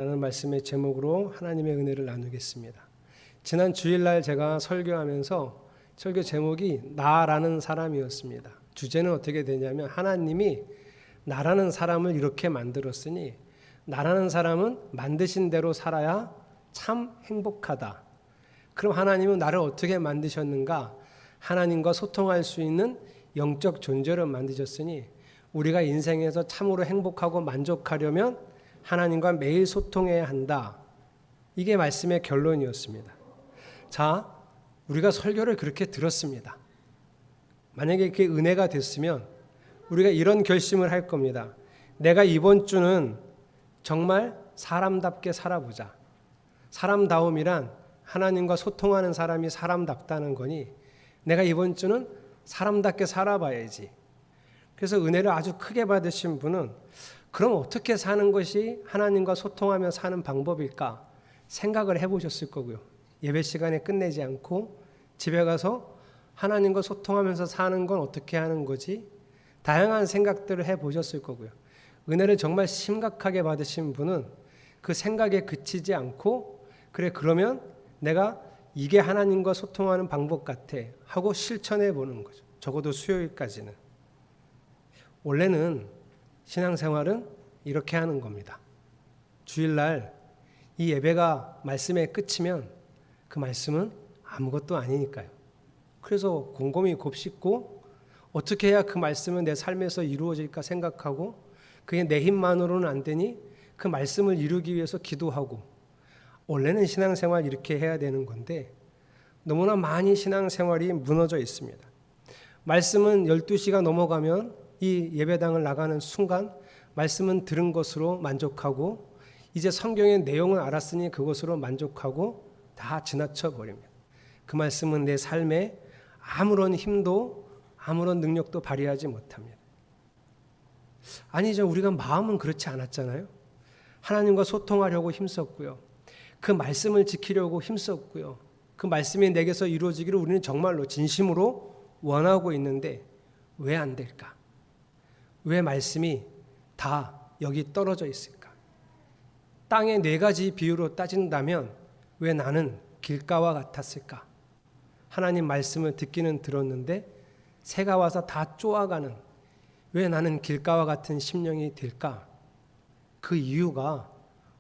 라는 말씀의 제목으로 하나님의 은혜를 나누겠습니다. 지난 주일날 제가 설교하면서 설교 제목이 나라는 사람이었습니다. 주제는 어떻게 되냐면 하나님이 나라는 사람을 이렇게 만들었으니 나라는 사람은 만드신 대로 살아야 참 행복하다. 그럼 하나님은 나를 어떻게 만드셨는가? 하나님과 소통할 수 있는 영적 존재로 만드셨으니 우리가 인생에서 참으로 행복하고 만족하려면 하나님과 매일 소통해야 한다. 이게 말씀의 결론이었습니다. 자, 우리가 설교를 그렇게 들었습니다. 만약에 그게 은혜가 됐으면 우리가 이런 결심을 할 겁니다. 내가 이번 주는 정말 사람답게 살아보자. 사람다움이란 하나님과 소통하는 사람이 사람답다는 거니 내가 이번 주는 사람답게 살아봐야지. 그래서 은혜를 아주 크게 받으신 분은 그럼 어떻게 사는 것이 하나님과 소통하며 사는 방법일까 생각을 해보셨을 거고요. 예배 시간에 끝내지 않고 집에 가서 하나님과 소통하면서 사는 건 어떻게 하는 거지? 다양한 생각들을 해보셨을 거고요. 은혜를 정말 심각하게 받으신 분은 그 생각에 그치지 않고 그래 그러면 내가 이게 하나님과 소통하는 방법 같아 하고 실천해 보는 거죠. 적어도 수요일까지는. 원래는 신앙생활은 이렇게 하는 겁니다. 주일날 이 예배가 말씀에 끝이면 그 말씀은 아무것도 아니니까요. 그래서 곰곰이 곱씹고 어떻게 해야 그 말씀은 내 삶에서 이루어질까 생각하고 그게 내 힘만으로는 안 되니 그 말씀을 이루기 위해서 기도하고 원래는 신앙생활 이렇게 해야 되는 건데 너무나 많이 신앙생활이 무너져 있습니다. 말씀은 12시가 넘어가면 이 예배당을 나가는 순간 말씀은 들은 것으로 만족하고 이제 성경의 내용을 알았으니 그것으로 만족하고 다 지나쳐 버립니다. 그 말씀은 내 삶에 아무런 힘도 아무런 능력도 발휘하지 못합니다. 아니죠. 우리가 마음은 그렇지 않았잖아요. 하나님과 소통하려고 힘썼고요. 그 말씀을 지키려고 힘썼고요. 그 말씀이 내게서 이루어지기를 우리는 정말로 진심으로 원하고 있는데 왜 안 될까? 왜 말씀이 다 여기 떨어져 있을까? 땅의 4가지 비유로 따진다면 왜 나는 길가와 같았을까? 하나님 말씀을 듣기는 들었는데 새가 와서 다 쪼아가는 왜 나는 길가와 같은 심령이 될까? 그 이유가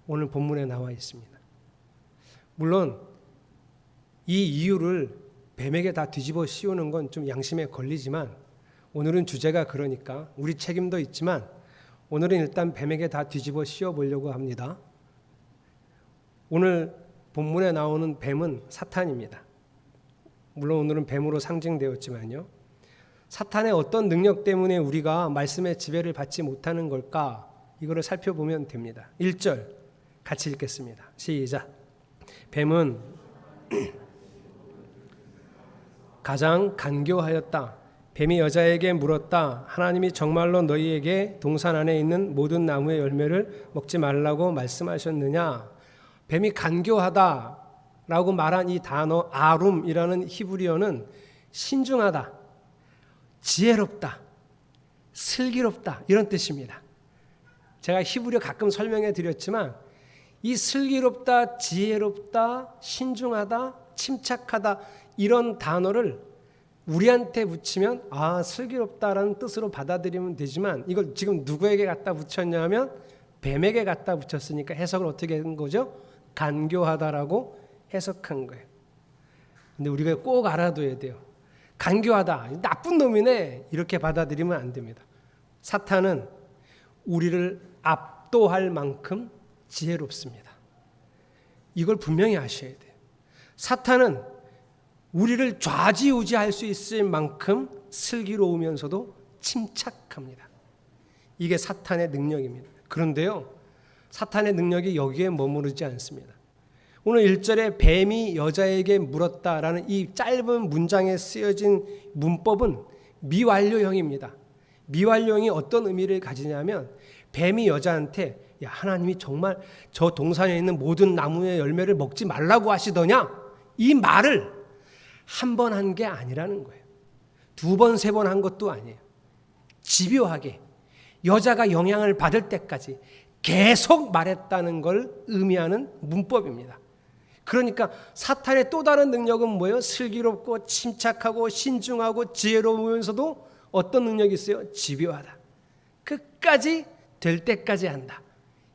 오늘 본문에 나와 있습니다. 물론 이 이유를 뱀에게 다 뒤집어 씌우는 건 좀 양심에 걸리지만 오늘은 주제가 그러니까 우리 책임도 있지만 오늘은 일단 뱀에게 다 뒤집어 씌워보려고 합니다. 오늘 본문에 나오는 뱀은 사탄입니다. 물론 오늘은 뱀으로 상징되었지만요. 사탄의 어떤 능력 때문에 우리가 말씀의 지배를 받지 못하는 걸까? 이거를 살펴보면 됩니다. 1절 같이 읽겠습니다. 시작. 뱀은 가장 간교하였다. 뱀이 여자에게 물었다. 하나님이 정말로 너희에게 동산 안에 있는 모든 나무의 열매를 먹지 말라고 말씀하셨느냐? 뱀이 간교하다라고 말한 이 단어 아룸이라는 히브리어는 신중하다, 지혜롭다, 슬기롭다 이런 뜻입니다. 제가 히브리어 가끔 설명해 드렸지만 이 슬기롭다, 지혜롭다, 신중하다, 침착하다 이런 단어를 우리한테 붙이면 슬기롭다라는 뜻으로 받아들이면 되지만 이걸 지금 누구에게 갖다 붙였냐 하면 뱀에게 갖다 붙였으니까 해석을 어떻게 한 거죠? 간교하다라고 해석한 거예요. 근데 우리가 꼭 알아둬야 돼요. 간교하다, 나쁜 놈이네 이렇게 받아들이면 안 됩니다. 사탄은 우리를 압도할 만큼 지혜롭습니다. 이걸 분명히 아셔야 돼요. 사탄은 우리를 좌지우지할 수 있을 만큼 슬기로우면서도 침착합니다. 이게 사탄의 능력입니다. 그런데요, 사탄의 능력이 여기에 머무르지 않습니다. 오늘 1절에 뱀이 여자에게 물었다라는 이 짧은 문장에 쓰여진 문법은 미완료형입니다. 미완료형이 어떤 의미를 가지냐면 뱀이 여자한테 야, 하나님이 정말 저 동산에 있는 모든 나무의 열매를 먹지 말라고 하시더냐? 이 말을 한 번 한 게 아니라는 거예요. 2번, 3번 한 것도 아니에요. 집요하게 여자가 영향을 받을 때까지 계속 말했다는 걸 의미하는 문법입니다. 그러니까 사탄의 또 다른 능력은 뭐예요? 슬기롭고 침착하고 신중하고 지혜로우면서도 어떤 능력이 있어요? 집요하다. 끝까지 될 때까지 한다.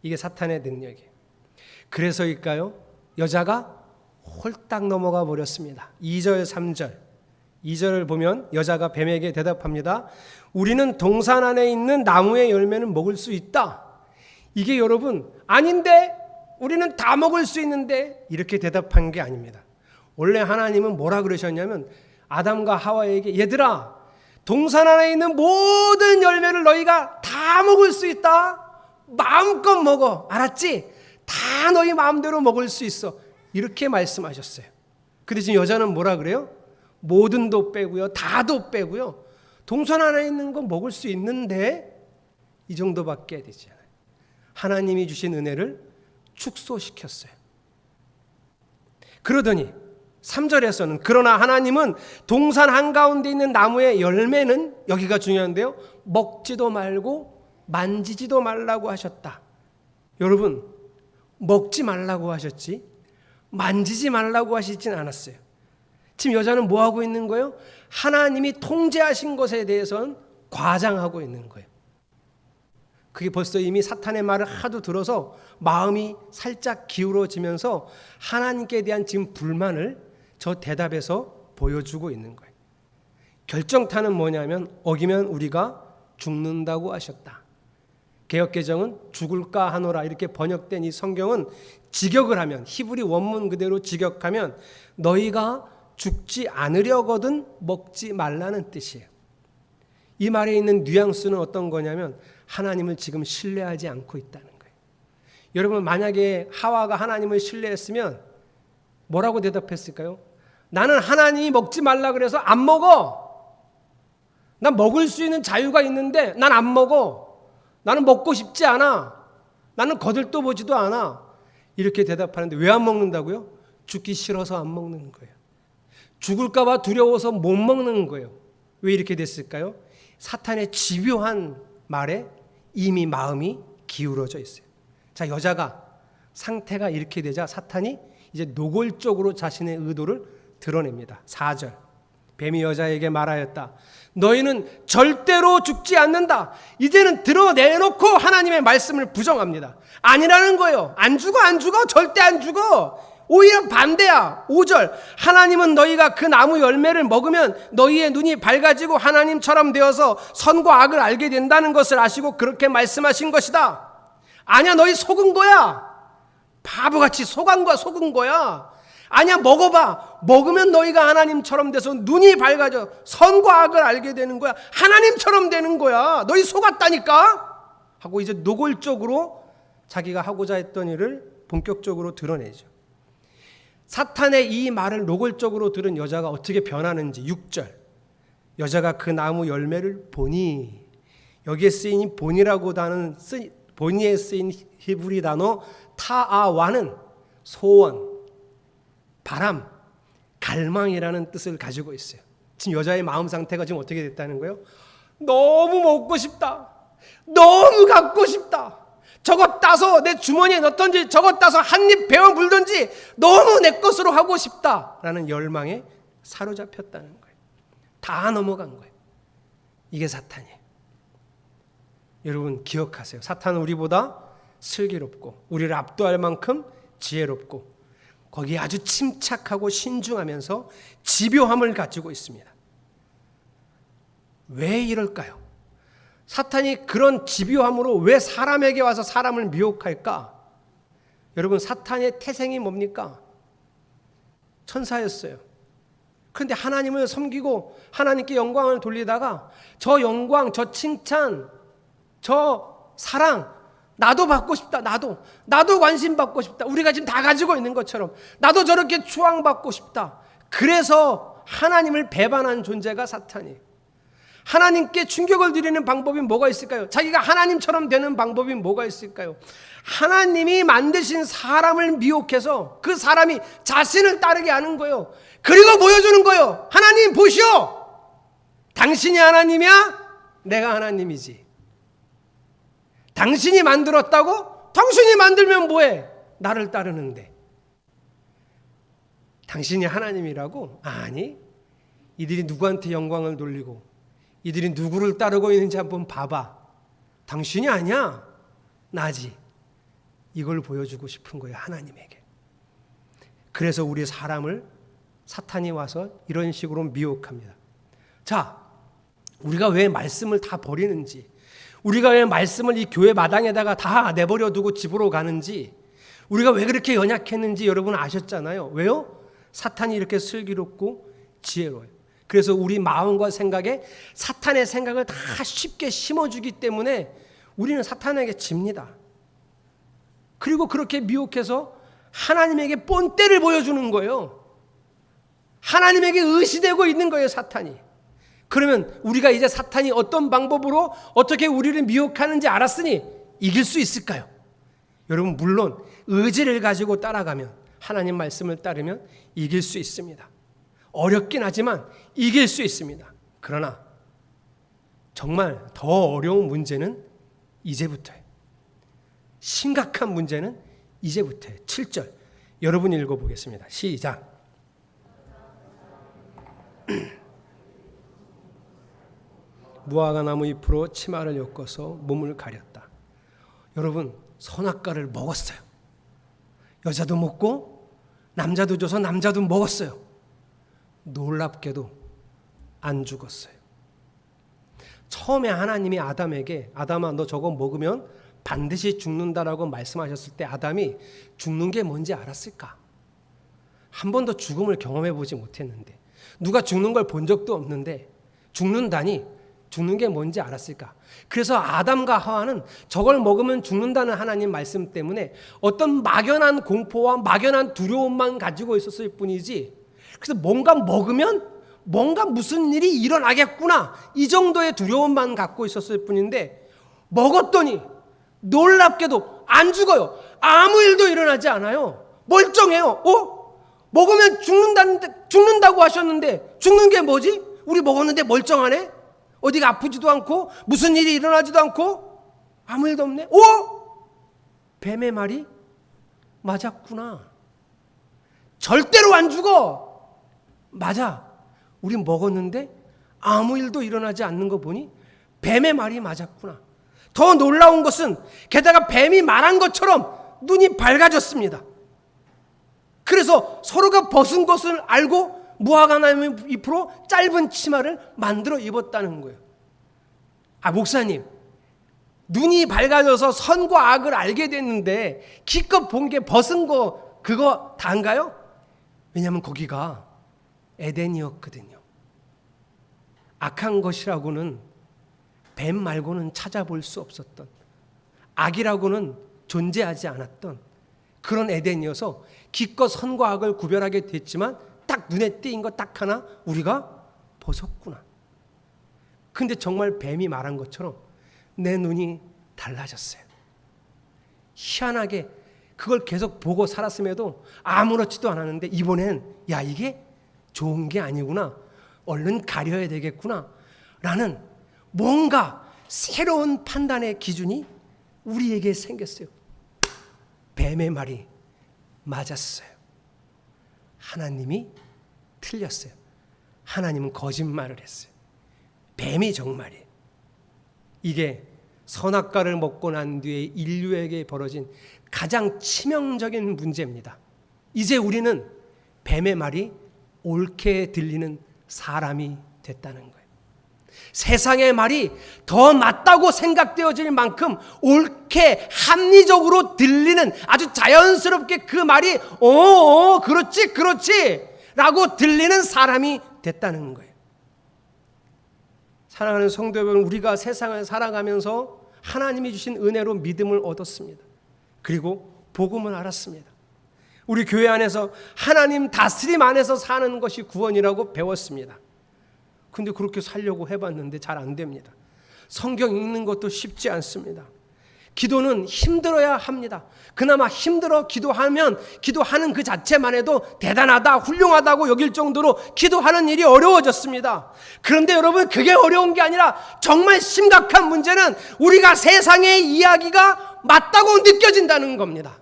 이게 사탄의 능력이에요. 그래서일까요? 여자가 홀딱 넘어가 버렸습니다. 2절 3절 2절을 보면 여자가 뱀에게 대답합니다. 우리는 동산 안에 있는 나무의 열매는 먹을 수 있다. 이게 여러분 아닌데 우리는 다 먹을 수 있는데 이렇게 대답한 게 아닙니다. 원래 하나님은 뭐라 그러셨냐면 아담과 하와에게 얘들아 동산 안에 있는 모든 열매를 너희가 다 먹을 수 있다. 마음껏 먹어. 알았지? 다 너희 마음대로 먹을 수 있어. 이렇게 말씀하셨어요. 근데 지금 여자는 뭐라 그래요? 모든도 빼고요. 다도 빼고요. 동산 안에 있는 거 먹을 수 있는데 이 정도밖에 되지 않아요. 하나님이 주신 은혜를 축소시켰어요. 그러더니 3절에서는 그러나 하나님은 동산 한가운데 있는 나무의 열매는 여기가 중요한데요. 먹지도 말고 만지지도 말라고 하셨다. 여러분 먹지 말라고 하셨지 만지지 말라고 하시진 않았어요. 지금 여자는 뭐 하고 있는 거예요? 하나님이 통제하신 것에 대해서는 과장하고 있는 거예요. 그게 벌써 이미 사탄의 말을 하도 들어서 마음이 살짝 기울어지면서 하나님께 대한 지금 불만을 저 대답에서 보여주고 있는 거예요. 결정타는 뭐냐면 어기면 우리가 죽는다고 하셨다. 개역개정은 죽을까 하노라 이렇게 번역된 이 성경은 직역을 하면 히브리 원문 그대로 직역하면 너희가 죽지 않으려거든 먹지 말라는 뜻이에요. 이 말에 있는 뉘앙스는 어떤 거냐면 하나님을 지금 신뢰하지 않고 있다는 거예요. 여러분 만약에 하와가 하나님을 신뢰했으면 뭐라고 대답했을까요? 나는 하나님이 먹지 말라 그래서 안 먹어. 난 먹을 수 있는 자유가 있는데 난 안 먹어. 나는 먹고 싶지 않아. 나는 거들떠 보지도 않아. 이렇게 대답하는데 왜 안 먹는다고요? 죽기 싫어서 안 먹는 거예요. 죽을까 봐 두려워서 못 먹는 거예요. 왜 이렇게 됐을까요? 사탄의 집요한 말에 이미 마음이 기울어져 있어요. 자, 여자가 상태가 이렇게 되자 사탄이 이제 노골적으로 자신의 의도를 드러냅니다. 4절 뱀이 여자에게 말하였다. 너희는 절대로 죽지 않는다. 이제는 드러내놓고 하나님의 말씀을 부정합니다. 아니라는 거예요. 안 죽어 안 죽어 절대 안 죽어. 오히려 반대야. 5절 하나님은 너희가 그 나무 열매를 먹으면 너희의 눈이 밝아지고 하나님처럼 되어서 선과 악을 알게 된다는 것을 아시고 그렇게 말씀하신 것이다. 아니야 너희 속은 거야. 바보같이 속은 거야. 아니야 먹어봐. 먹으면 너희가 하나님처럼 돼서 눈이 밝아져 선과 악을 알게 되는 거야. 하나님처럼 되는 거야. 너희 속았다니까 하고 이제 노골적으로 자기가 하고자 했던 일을 본격적으로 드러내죠. 사탄의 이 말을 노골적으로 들은 여자가 어떻게 변하는지 6절 여자가 그 나무 열매를 보니 여기에 쓰인 이 본이라고 하는 본이에 쓰인 히브리 단어 타아와는 소원, 바람, 갈망이라는 뜻을 가지고 있어요. 지금 여자의 마음 상태가 지금 어떻게 됐다는 거예요? 너무 먹고 싶다. 너무 갖고 싶다. 저것 따서 내 주머니에 넣던지 저것 따서 한 입 베어 물던지 너무 내 것으로 하고 싶다라는 열망에 사로잡혔다는 거예요. 다 넘어간 거예요. 이게 사탄이에요. 여러분 기억하세요. 사탄은 우리보다 슬기롭고 우리를 압도할 만큼 지혜롭고 거기에 아주 침착하고 신중하면서 집요함을 가지고 있습니다. 왜 이럴까요? 사탄이 그런 집요함으로 왜 사람에게 와서 사람을 미혹할까? 여러분 사탄의 태생이 뭡니까? 천사였어요. 그런데 하나님을 섬기고 하나님께 영광을 돌리다가 저 영광, 저 칭찬, 저 사랑 나도 받고 싶다. 나도 관심 받고 싶다. 우리가 지금 다 가지고 있는 것처럼 나도 저렇게 추앙받고 싶다. 그래서 하나님을 배반한 존재가 사탄이에요. 하나님께 충격을 드리는 방법이 뭐가 있을까요? 자기가 하나님처럼 되는 방법이 뭐가 있을까요? 하나님이 만드신 사람을 미혹해서 그 사람이 자신을 따르게 하는 거예요. 그리고 보여주는 거예요. 하나님 보시오. 당신이 하나님이야? 내가 하나님이지. 당신이 만들었다고? 당신이 만들면 뭐해? 나를 따르는데. 당신이 하나님이라고? 아니, 이들이 누구한테 영광을 돌리고 이들이 누구를 따르고 있는지 한번 봐봐. 당신이 아니야, 나지. 이걸 보여주고 싶은 거예요, 하나님에게. 그래서 우리 사람을 사탄이 와서 이런 식으로 미혹합니다. 자, 우리가 왜 말씀을 다 버리는지, 우리가 왜 말씀을 이 교회 마당에다가 다 내버려 두고 집으로 가는지, 우리가 왜 그렇게 연약했는지 여러분 아셨잖아요. 왜요? 사탄이 이렇게 슬기롭고 지혜로워요. 그래서 우리 마음과 생각에 사탄의 생각을 다 쉽게 심어주기 때문에 우리는 사탄에게 집니다. 그리고 그렇게 미혹해서 하나님에게 본때를 보여주는 거예요. 하나님에게 의시되고 있는 거예요, 사탄이. 그러면 우리가 이제 사탄이 어떤 방법으로 어떻게 우리를 미혹하는지 알았으니 이길 수 있을까요? 여러분, 물론 의지를 가지고 따라가면, 하나님 말씀을 따르면 이길 수 있습니다. 어렵긴 하지만 이길 수 있습니다. 그러나 정말 더 어려운 문제는 이제부터예요. 심각한 문제는 이제부터예요. 7절 여러분 읽어보겠습니다. 시작. 무화과 나무 잎으로 치마를 엮어서 몸을 가렸다. 여러분, 선악과를 먹었어요. 여자도 먹고 남자도 줘서 남자도 먹었어요. 놀랍게도 안 죽었어요. 처음에 하나님이 아담에게, 아담아 너 저거 먹으면 반드시 죽는다라고 말씀하셨을 때 아담이 죽는 게 뭔지 알았을까? 한 번도 죽음을 경험해 보지 못했는데, 누가 죽는 걸 본 적도 없는데 죽는다니, 죽는 게 뭔지 알았을까? 그래서 아담과 하와는 저걸 먹으면 죽는다는 하나님 말씀 때문에 어떤 막연한 공포와 막연한 두려움만 가지고 있었을 뿐이지, 그래서 뭔가 먹으면 뭔가 무슨 일이 일어나겠구나, 이 정도의 두려움만 갖고 있었을 뿐인데, 먹었더니 놀랍게도 안 죽어요. 아무 일도 일어나지 않아요. 멀쩡해요. 먹으면 죽는다고 하셨는데 죽는 게 뭐지? 우리 먹었는데 멀쩡하네? 어디가 아프지도 않고 무슨 일이 일어나지도 않고 아무 일도 없네. 뱀의 말이 맞았구나. 절대로 안 죽어. 맞아. 우리 먹었는데 아무 일도 일어나지 않는 거 보니 뱀의 말이 맞았구나. 더 놀라운 것은 게다가 뱀이 말한 것처럼 눈이 밝아졌습니다. 그래서 서로가 벗은 것을 알고 무화과 나무 잎으로 짧은 치마를 만들어 입었다는 거예요. 목사님, 눈이 밝아져서 선과 악을 알게 됐는데 기껏 본 게 벗은 거 그거 다인가요? 왜냐하면 거기가 에덴이었거든요. 악한 것이라고는 뱀 말고는 찾아볼 수 없었던, 악이라고는 존재하지 않았던 그런 에덴이어서 기껏 선과 악을 구별하게 됐지만 딱 눈에 띄인 거 딱 하나, 우리가 벗었구나. 근데 정말 뱀이 말한 것처럼 내 눈이 달라졌어요. 희한하게 그걸 계속 보고 살았음에도 아무렇지도 않았는데 이번엔 야, 이게 좋은 게 아니구나, 얼른 가려야 되겠구나 라는 뭔가 새로운 판단의 기준이 우리에게 생겼어요. 뱀의 말이 맞았어요. 하나님이 틀렸어요. 하나님은 거짓말을 했어요. 뱀이 정말이에요. 이게 선악과를 먹고 난 뒤에 인류에게 벌어진 가장 치명적인 문제입니다. 이제 우리는 뱀의 말이 옳게 들리는 사람이 됐다는 거예요. 세상의 말이 더 맞다고 생각되어질 만큼 옳게 합리적으로 들리는, 아주 자연스럽게 그 말이 그렇지 라고 들리는 사람이 됐다는 거예요. 사랑하는 성도 여러분, 우리가 세상을 살아가면서 하나님이 주신 은혜로 믿음을 얻었습니다. 그리고 복음을 알았습니다. 우리 교회 안에서 하나님 다스림 안에서 사는 것이 구원이라고 배웠습니다. 근데 그렇게 살려고 해봤는데 잘 안 됩니다. 성경 읽는 것도 쉽지 않습니다. 기도는 힘들어야 합니다. 그나마 힘들어 기도하면 기도하는 그 자체만 해도 대단하다, 훌륭하다고 여길 정도로 기도하는 일이 어려워졌습니다. 그런데 여러분, 그게 어려운 게 아니라 정말 심각한 문제는 우리가 세상의 이야기가 맞다고 느껴진다는 겁니다.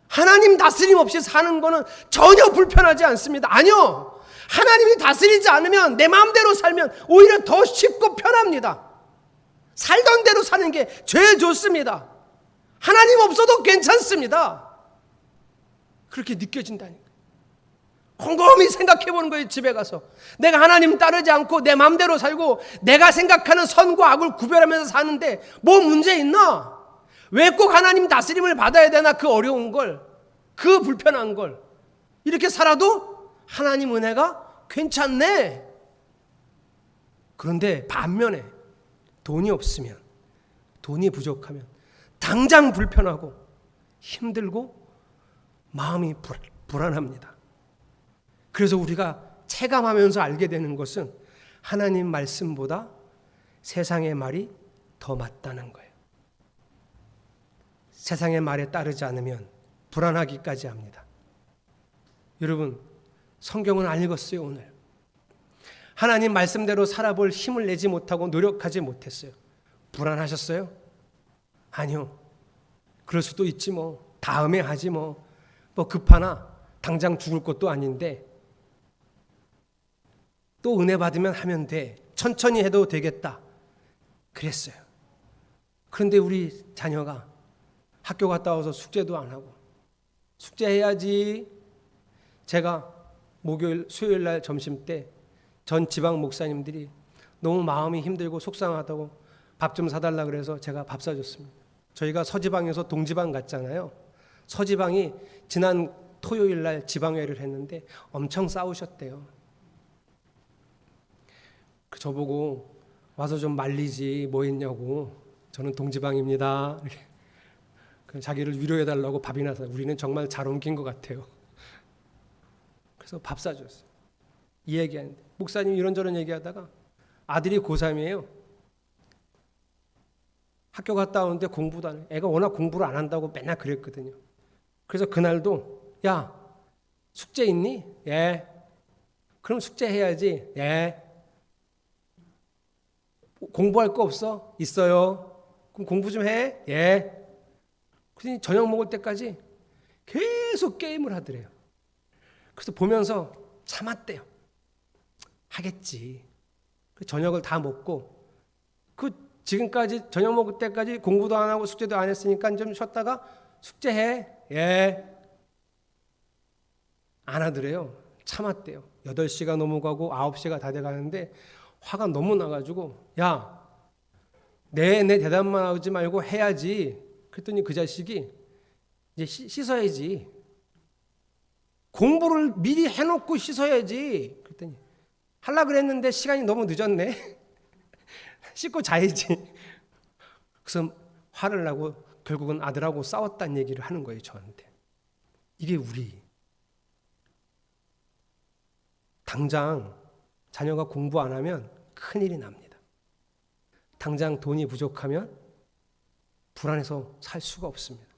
하나님 다스림 없이 사는 거는 전혀 불편하지 않습니다. 아니요. 하나님이 다스리지 않으면 내 마음대로 살면 오히려 더 쉽고 편합니다. 살던 대로 사는 게 제일 좋습니다. 하나님 없어도 괜찮습니다. 그렇게 느껴진다니까. 곰곰이 생각해 보는 거예요. 집에 가서 내가 하나님 따르지 않고 내 마음대로 살고 내가 생각하는 선과 악을 구별하면서 사는데 뭐 문제 있나? 왜 꼭 하나님 다스림을 받아야 되나? 그 어려운 걸, 그 불편한 걸. 이렇게 살아도 하나님 은혜가 괜찮네. 그런데 반면에 돈이 없으면, 돈이 부족하면 당장 불편하고 힘들고 마음이 불안합니다. 그래서 우리가 체감하면서 알게 되는 것은 하나님 말씀보다 세상의 말이 더 맞다는 거예요. 세상의 말에 따르지 않으면 불안하기까지 합니다. 여러분, 성경은 안 읽었어요, 오늘. 하나님 말씀대로 살아볼 힘을 내지 못하고 노력하지 못했어요. 불안하셨어요? 아니요. 그럴 수도 있지 뭐. 다음에 하지 뭐. 뭐 급하나 당장 죽을 것도 아닌데 또 은혜 받으면 하면 돼. 천천히 해도 되겠다. 그랬어요. 그런데 우리 자녀가 학교 갔다 와서 숙제도 안 하고 숙제해야지. 제가 목요일, 수요일 날 점심 때 전 지방 목사님들이 너무 마음이 힘들고 속상하다고 밥 좀 사달라 그래서 제가 밥 사줬습니다. 저희가 서지방에서 동지방 갔잖아요. 서지방이 지난 토요일 날 지방회를 했는데 엄청 싸우셨대요. 저보고 와서 좀 말리지 뭐 했냐고. 저는 동지방입니다. 자기를 위로해달라고 밥이나 사. 우리는 정말 잘 옮긴 것 같아요. 그래서 밥 사줬어요. 이 얘기하는데 목사님 이런저런 얘기하다가 아들이 고3이에요. 학교 갔다 오는데 공부도 안 해. 애가 워낙 공부를 안 한다고 맨날 그랬거든요. 그래서 그날도 야 숙제 있니? 예. 그럼 숙제 해야지. 예. 공부할 거 없어? 있어요. 그럼 공부 좀 해? 예. 그래서 저녁 먹을 때까지 계속 게임을 하더래요. 그래서 보면서 참았대요. 하겠지. 저녁을 다 먹고 지금까지 저녁 먹을 때까지 공부도 안 하고 숙제도 안 했으니까 좀 쉬었다가 숙제해. 예. 안 하더래요. 참았대요. 8시가 넘어가고 9시가 다 돼가는데 화가 너무 나가지고 야, 내 대답만 하지 말고 해야지. 그랬더니 그 자식이 이제 씻어야지. 공부를 미리 해놓고 씻어야지. 그랬더니 하려고 그랬는데 시간이 너무 늦었네. 씻고 자야지. 그래서 화를 나고 결국은 아들하고 싸웠다는 얘기를 하는 거예요, 저한테. 이게 우리. 당장 자녀가 공부 안 하면 큰일이 납니다. 당장 돈이 부족하면 불안해서 살 수가 없습니다.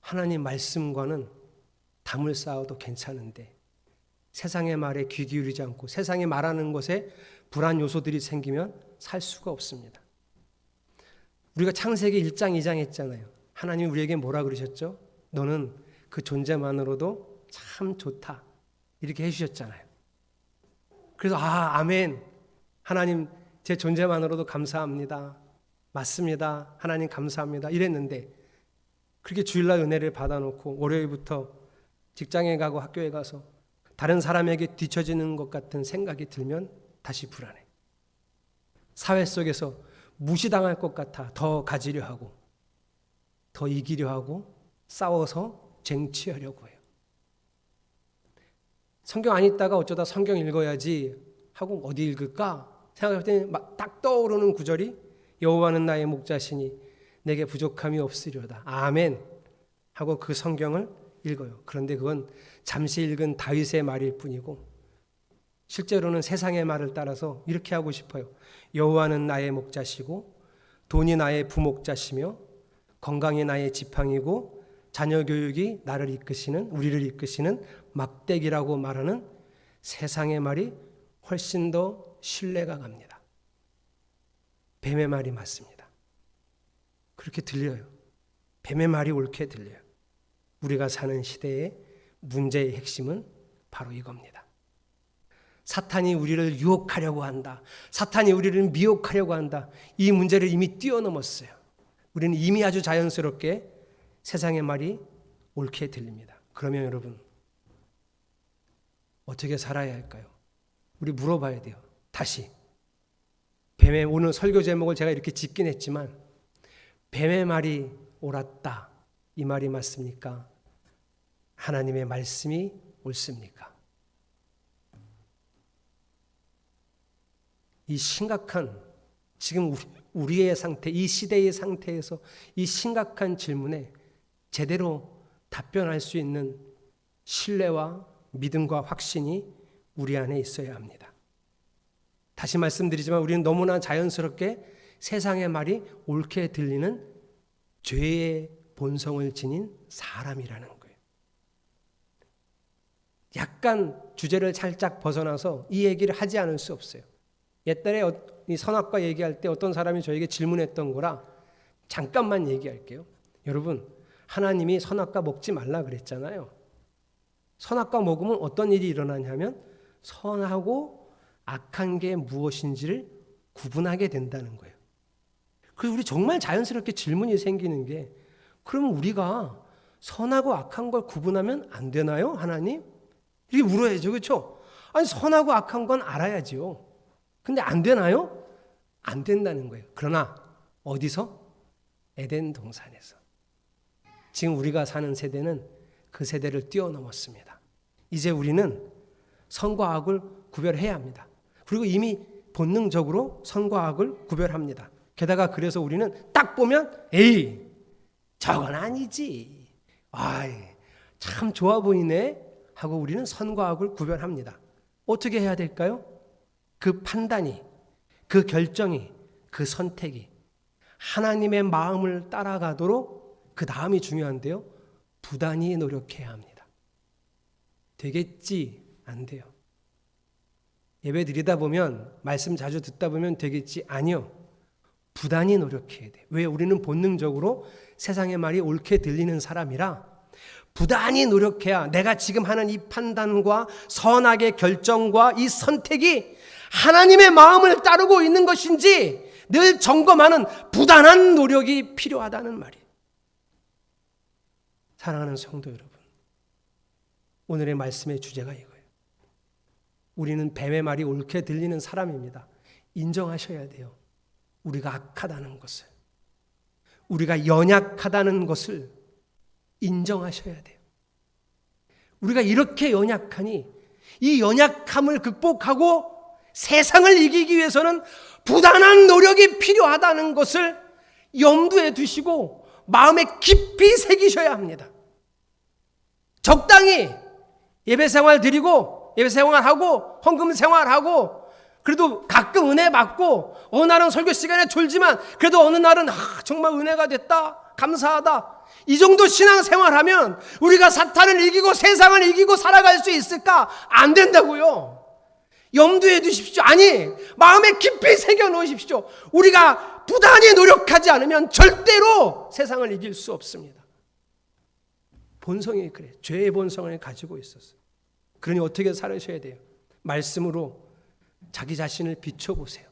하나님 말씀과는 담을 쌓아도 괜찮은데 세상의 말에 귀 기울이지 않고 세상이 말하는 것에 불안 요소들이 생기면 살 수가 없습니다. 우리가 창세기 1장 2장 했잖아요. 하나님이 우리에게 뭐라 그러셨죠? 너는 그 존재만으로도 참 좋다. 이렇게 해주셨잖아요. 그래서 아멘. 하나님 제 존재만으로도 감사합니다. 맞습니다. 하나님 감사합니다. 이랬는데 그렇게 주일날 은혜를 받아놓고 월요일부터 직장에 가고 학교에 가서 다른 사람에게 뒤처지는 것 같은 생각이 들면 다시 불안해. 사회 속에서 무시당할 것 같아 더 가지려 하고 더 이기려 하고 싸워서 쟁취하려고 해요. 성경 안 읽다가 어쩌다 성경 읽어야지 하고 어디 읽을까 생각할 때는 막 딱 떠오르는 구절이 여호와는 나의 목자시니 내게 부족함이 없으리로다. 아멘 하고 그 성경을 읽어요. 그런데 그건 잠시 읽은 다윗의 말일 뿐이고 실제로는 세상의 말을 따라서 이렇게 하고 싶어요. 여호와는 나의 목자시고 돈이 나의 부목자시며 건강이 나의 지팡이고 자녀 교육이 나를 이끄시는, 우리를 이끄시는 막대기라고 말하는 세상의 말이 훨씬 더 신뢰가 갑니다. 뱀의 말이 맞습니다. 그렇게 들려요. 뱀의 말이 옳게 들려요. 우리가 사는 시대의 문제의 핵심은 바로 이겁니다. 사탄이 우리를 유혹하려고 한다. 사탄이 우리를 미혹하려고 한다. 이 문제를 이미 뛰어넘었어요. 우리는 이미 아주 자연스럽게 세상의 말이 옳게 들립니다. 그러면 여러분, 어떻게 살아야 할까요? 우리 물어봐야 돼요. 다시. 뱀의, 오늘 설교 제목을 제가 이렇게 짓긴 했지만 뱀의 말이 옳았다. 이 말이 맞습니까? 하나님의 말씀이 옳습니까? 이 심각한, 지금 우리의 상태, 이 시대의 상태에서 이 심각한 질문에 제대로 답변할 수 있는 신뢰와 믿음과 확신이 우리 안에 있어야 합니다. 다시 말씀드리지만 우리는 너무나 자연스럽게 세상의 말이 옳게 들리는 죄의 본성을 지닌 사람이라는 거예요. 약간 주제를 살짝 벗어나서 이 얘기를 하지 않을 수 없어요. 옛날에 이 선악과 얘기할 때 어떤 사람이 저에게 질문했던 거라 잠깐만 얘기할게요. 여러분, 하나님이 선악과 먹지 말라 그랬잖아요. 선악과 먹으면 어떤 일이 일어나냐면 선하고 악한 게 무엇인지를 구분하게 된다는 거예요. 그래서 우리 정말 자연스럽게 질문이 생기는 게, 그러면 우리가 선하고 악한 걸 구분하면 안 되나요, 하나님? 이렇게 물어야죠, 그렇죠? 아니, 선하고 악한 건 알아야지요. 근데 안 되나요? 안 된다는 거예요. 그러나 어디서? 에덴 동산에서. 지금 우리가 사는 세대는 그 세대를 뛰어넘었습니다. 이제 우리는 선과 악을 구별해야 합니다. 그리고 이미 본능적으로 선과 악을 구별합니다. 게다가 그래서 우리는 딱 보면 에이, 저건 아니지. 아이, 참 좋아 보이네 하고 우리는 선과 악을 구별합니다. 어떻게 해야 될까요? 그 판단이, 그 결정이, 그 선택이 하나님의 마음을 따라가도록, 그 다음이 중요한데요, 부단히 노력해야 합니다. 되겠지? 안 돼요. 예배 드리다 보면, 말씀 자주 듣다 보면 되겠지? 아니요. 부단히 노력해야 돼요. 왜? 우리는 본능적으로 세상의 말이 옳게 들리는 사람이라 부단히 노력해야 내가 지금 하는 이 판단과 선악의 결정과 이 선택이 하나님의 마음을 따르고 있는 것인지 늘 점검하는 부단한 노력이 필요하다는 말이에요. 사랑하는 성도 여러분, 오늘의 말씀의 주제가 이거예요. 우리는 뱀의 말이 옳게 들리는 사람입니다. 인정하셔야 돼요. 우리가 악하다는 것을, 우리가 연약하다는 것을 인정하셔야 돼요. 우리가 이렇게 연약하니 이 연약함을 극복하고 세상을 이기기 위해서는 부단한 노력이 필요하다는 것을 염두에 두시고 마음에 깊이 새기셔야 합니다. 적당히 예배 생활 드리고 예배 생활하고 헌금 생활하고 그래도 가끔 은혜 받고 어느 날은 설교 시간에 졸지만 그래도 어느 날은 정말 은혜가 됐다, 감사하다, 이 정도 신앙생활하면 우리가 사탄을 이기고 세상을 이기고 살아갈 수 있을까? 안 된다고요. 염두에 두십시오. 아니, 마음에 깊이 새겨 놓으십시오. 우리가 부단히 노력하지 않으면 절대로 세상을 이길 수 없습니다. 본성이 그래. 죄의 본성을 가지고 있었어요. 그러니 어떻게 살으셔야 돼요? 말씀으로 자기 자신을 비춰보세요.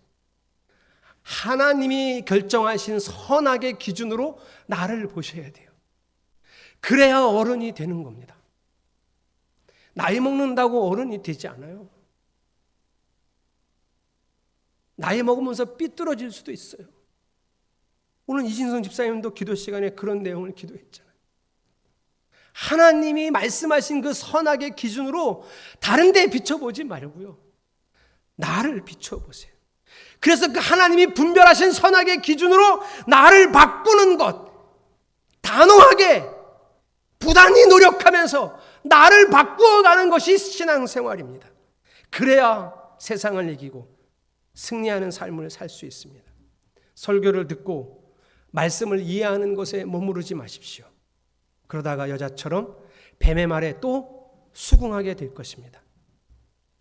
하나님이 결정하신 선악의 기준으로 나를 보셔야 돼요. 그래야 어른이 되는 겁니다. 나이 먹는다고 어른이 되지 않아요. 나이 먹으면서 삐뚤어질 수도 있어요. 오늘 이진성 집사님도 기도 시간에 그런 내용을 기도했잖아요. 하나님이 말씀하신 그 선악의 기준으로 다른 데 비춰보지 말고요, 나를 비춰보세요. 그래서 그 하나님이 분별하신 선악의 기준으로 나를 바꾸는 것, 단호하게 부단히 노력하면서 나를 바꾸어가는 것이 신앙생활입니다. 그래야 세상을 이기고 승리하는 삶을 살 수 있습니다. 설교를 듣고 말씀을 이해하는 것에 머무르지 마십시오. 그러다가 여자처럼 뱀의 말에 또 수긍하게 될 것입니다.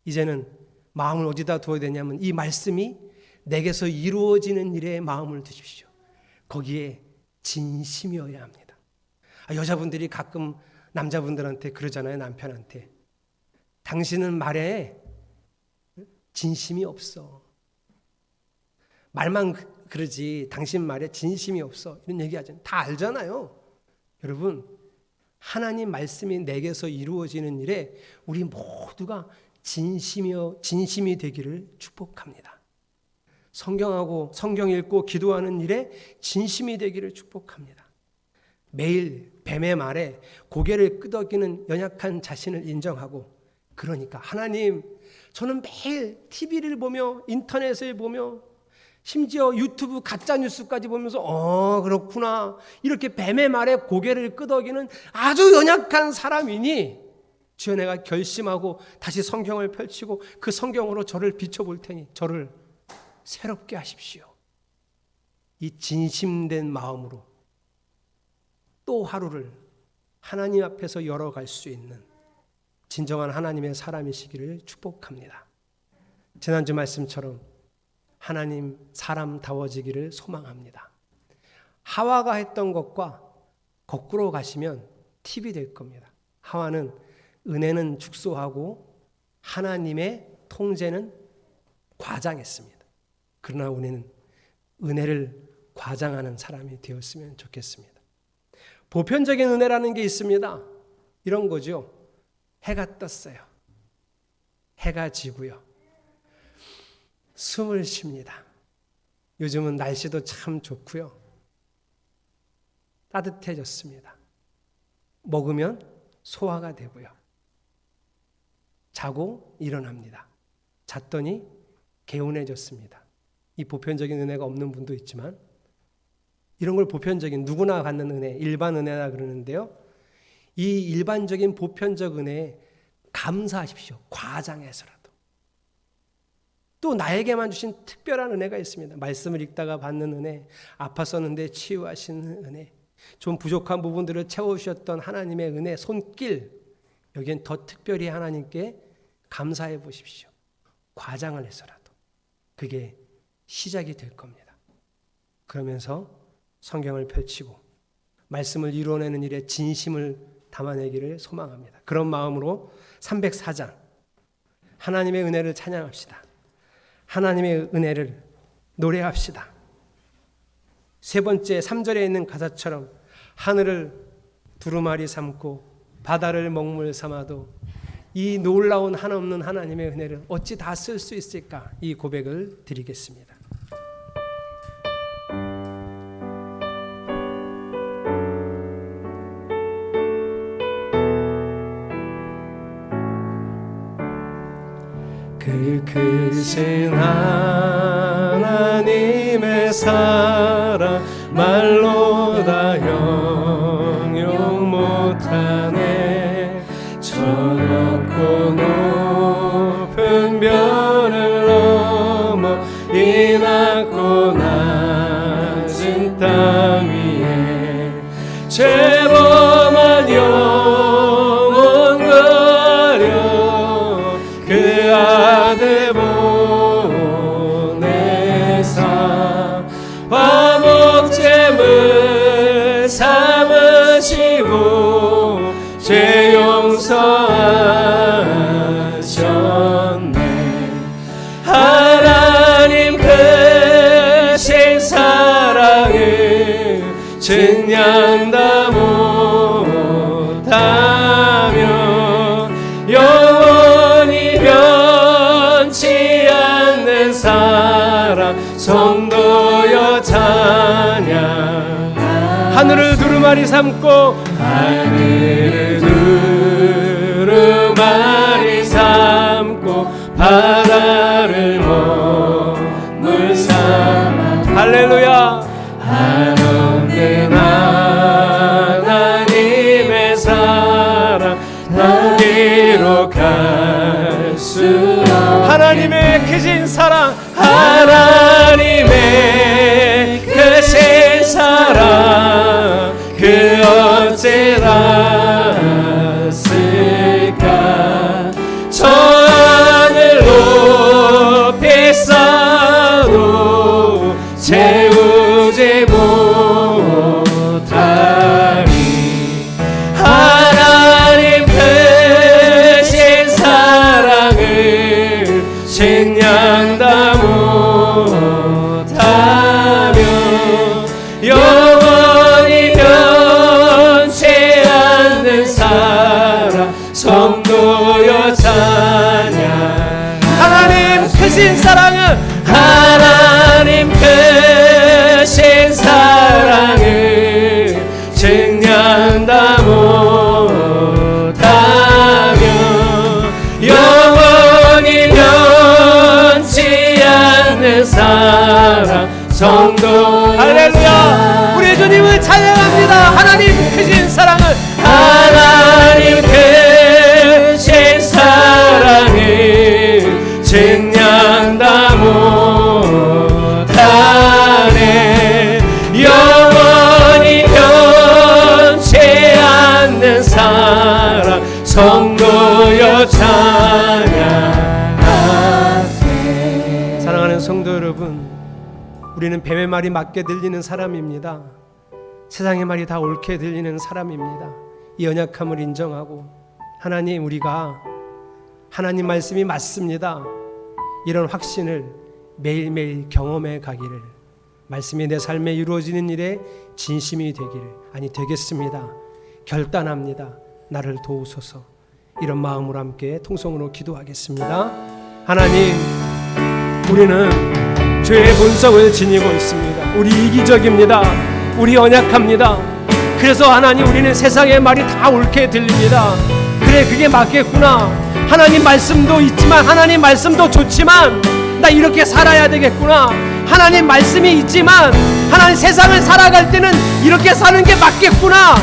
이제는 마음을 어디다 두어야 되냐면 이 말씀이 내게서 이루어지는 일에 마음을 두십시오. 거기에 진심이어야 합니다. 여자분들이 가끔 남자분들한테 그러잖아요. 남편한테. 당신은 말에 진심이 없어. 말만 그러지 당신 말에 진심이 없어. 이런 얘기 하잖아요. 다 알잖아요. 여러분, 하나님 말씀이 내게서 이루어지는 일에 우리 모두가 진심이 되기를 축복합니다. 성경 읽고 기도하는 일에 진심이 되기를 축복합니다. 매일 뱀의 말에 고개를 끄덕이는 연약한 자신을 인정하고, 그러니까 하나님, 저는 매일 TV를 보며 인터넷을 보며 심지어 유튜브 가짜 뉴스까지 보면서 그렇구나 이렇게 뱀의 말에 고개를 끄덕이는 아주 연약한 사람이니 주여, 내가 결심하고 다시 성경을 펼치고 그 성경으로 저를 비춰볼 테니 저를 새롭게 하십시오. 이 진심된 마음으로 또 하루를 하나님 앞에서 열어갈 수 있는 진정한 하나님의 사람이시기를 축복합니다. 지난주 말씀처럼 하나님 사람다워지기를 소망합니다. 하와가 했던 것과 거꾸로 가시면 팁이 될 겁니다. 하와는 은혜는 축소하고 하나님의 통제는 과장했습니다. 그러나 우리는 은혜를 과장하는 사람이 되었으면 좋겠습니다. 보편적인 은혜라는 게 있습니다. 이런 거죠. 해가 떴어요. 해가 지고요. 숨을 쉽니다. 요즘은 날씨도 참 좋고요. 따뜻해졌습니다. 먹으면 소화가 되고요. 자고 일어납니다. 잤더니 개운해졌습니다. 이 보편적인 은혜가 없는 분도 있지만 이런 걸 보편적인 누구나 갖는 은혜, 일반 은혜라 그러는데요. 이 일반적인 보편적 은혜에 감사하십시오. 과장해서라도. 또 나에게만 주신 특별한 은혜가 있습니다. 말씀을 읽다가 받는 은혜, 아팠었는데 치유하시는 은혜, 좀 부족한 부분들을 채워주셨던 하나님의 은혜, 손길, 여기엔 더 특별히 하나님께 감사해 보십시오. 과장을 해서라도 그게 시작이 될 겁니다. 그러면서 성경을 펼치고 말씀을 이루어내는 일에 진심을 담아내기를 소망합니다. 그런 마음으로 304장 하나님의 은혜를 찬양합시다. 하나님의 은혜를 노래합시다. 세 번째 3절에 있는 가사처럼 하늘을 두루마리 삼고 바다를 먹물 삼아도 이 놀라운 한없는 하나님의 은혜를 어찌 다 쓸 수 있을까? 이 고백을 드리겠습니다. 그 크신 하나님의 사랑 말로 다 형용 못하네. 저 높고 높은 별을 넘어 이 낮고 낮은 땅 위에 죄범한 영혼 가려 그 아들 보내사 화목제물 삼으시고 죄 용서하셨네. 하나님 크신 사랑을 증량 다 못하며 영원히 변치 않는 사랑 성도여 찬양. 하늘을 두루마리 삼고 하늘을 두루마리 삼고 바다를 먹물 삼아 할렐루야. 한없는 하나님의 사랑 다 기록할 수 어째랐을까? 저 하늘 높이서도 채우지 못하리. 하나님 크신 사랑을 생략다 못하며 영원히 변치 않는 사랑 성도여 찬양. 하나님 크신 사랑은 하나님 크신 사랑을 증량다 못하며 영원히 변치 않는 사랑 성도. 할렐루야. 우리 주님을 찬양합니다. 하나님 크신 사랑을 하나님 크신 사랑을 증량다 못하네. 영원히 변치 않는 사랑 성도여 찬양하세. 사랑하는 성도 여러분, 우리는 뱀의 말이 맞게 들리는 사람입니다. 세상의 말이 다 옳게 들리는 사람입니다. 이 연약함을 인정하고 하나님, 우리가 하나님 말씀이 맞습니다, 이런 확신을 매일매일 경험해 가기를, 말씀이 내 삶에 이루어지는 일에 진심이 되겠습니다. 결단합니다. 나를 도우소서. 이런 마음으로 함께 통성으로 기도하겠습니다. 하나님, 우리는 죄의 본성을 지니고 있습니다. 우리 이기적입니다. 우리 연약합니다. 그래서 하나님, 우리는 세상의 말이 다 옳게 들립니다. 그래, 그게 맞겠구나. 하나님 말씀도 있지만, 하나님 말씀도 좋지만 나 이렇게 살아야 되겠구나. 하나님 말씀이 있지만 하나님 세상을 살아갈 때는 이렇게 사는 게 맞겠구나.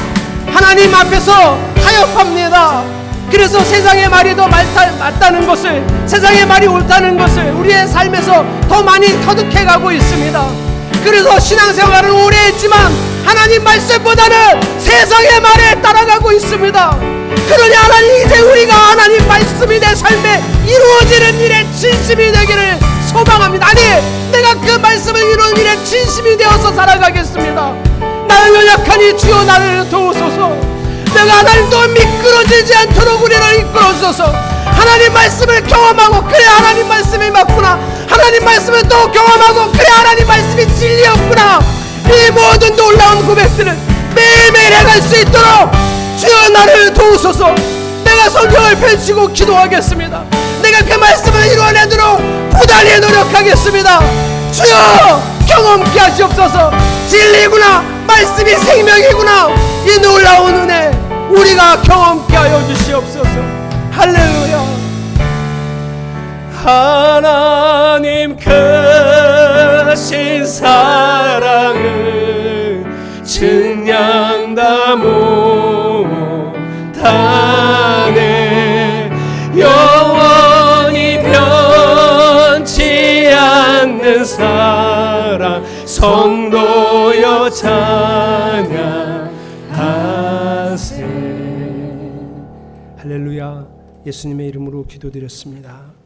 하나님 앞에서 타협합니다. 그래서 세상의 말이 더 맞다는 것을, 세상의 말이 옳다는 것을 우리의 삶에서 더 많이 터득해 가고 있습니다. 그래서 신앙생활을 오래 했지만 하나님 말씀보다는 세상의 말에 따라가고 있습니다. 그러니 하나님, 이제 우리가 하나님 말씀이 내 삶에 이루어지는 일에 진심이 되기를 소망합니다. 아니, 내가 그 말씀을 이루는 일에 진심이 되어서 살아가겠습니다. 나는 연약하니 주여 나를 도우소서. 내가 하나님도 미끄러지지 않도록 우리를 이끌어주소서. 하나님 말씀을 경험하고, 그래 하나님 말씀이 맞구나. 하나님 말씀을 또 경험하고, 그래 하나님 말씀이 진리였구나. 이 모든 놀라운 고백들을 매일매일 해갈 수 있도록 주여 나를 도우소서. 내가 성경을 펼치고 기도하겠습니다. 내가 그 말씀을 이루어내도록 부단히 노력하겠습니다. 주여 경험케 하시옵소서. 진리구나, 말씀이 생명이구나, 이 놀라운 은혜 우리가 경험케 하여 주시옵소서. 할렐루야. 하나님 크신 사랑을 증량다 못하네. 영원히 변치 않는 사랑 성도여 찬양하세. 할렐루야. 예수님의 이름으로 기도드렸습니다.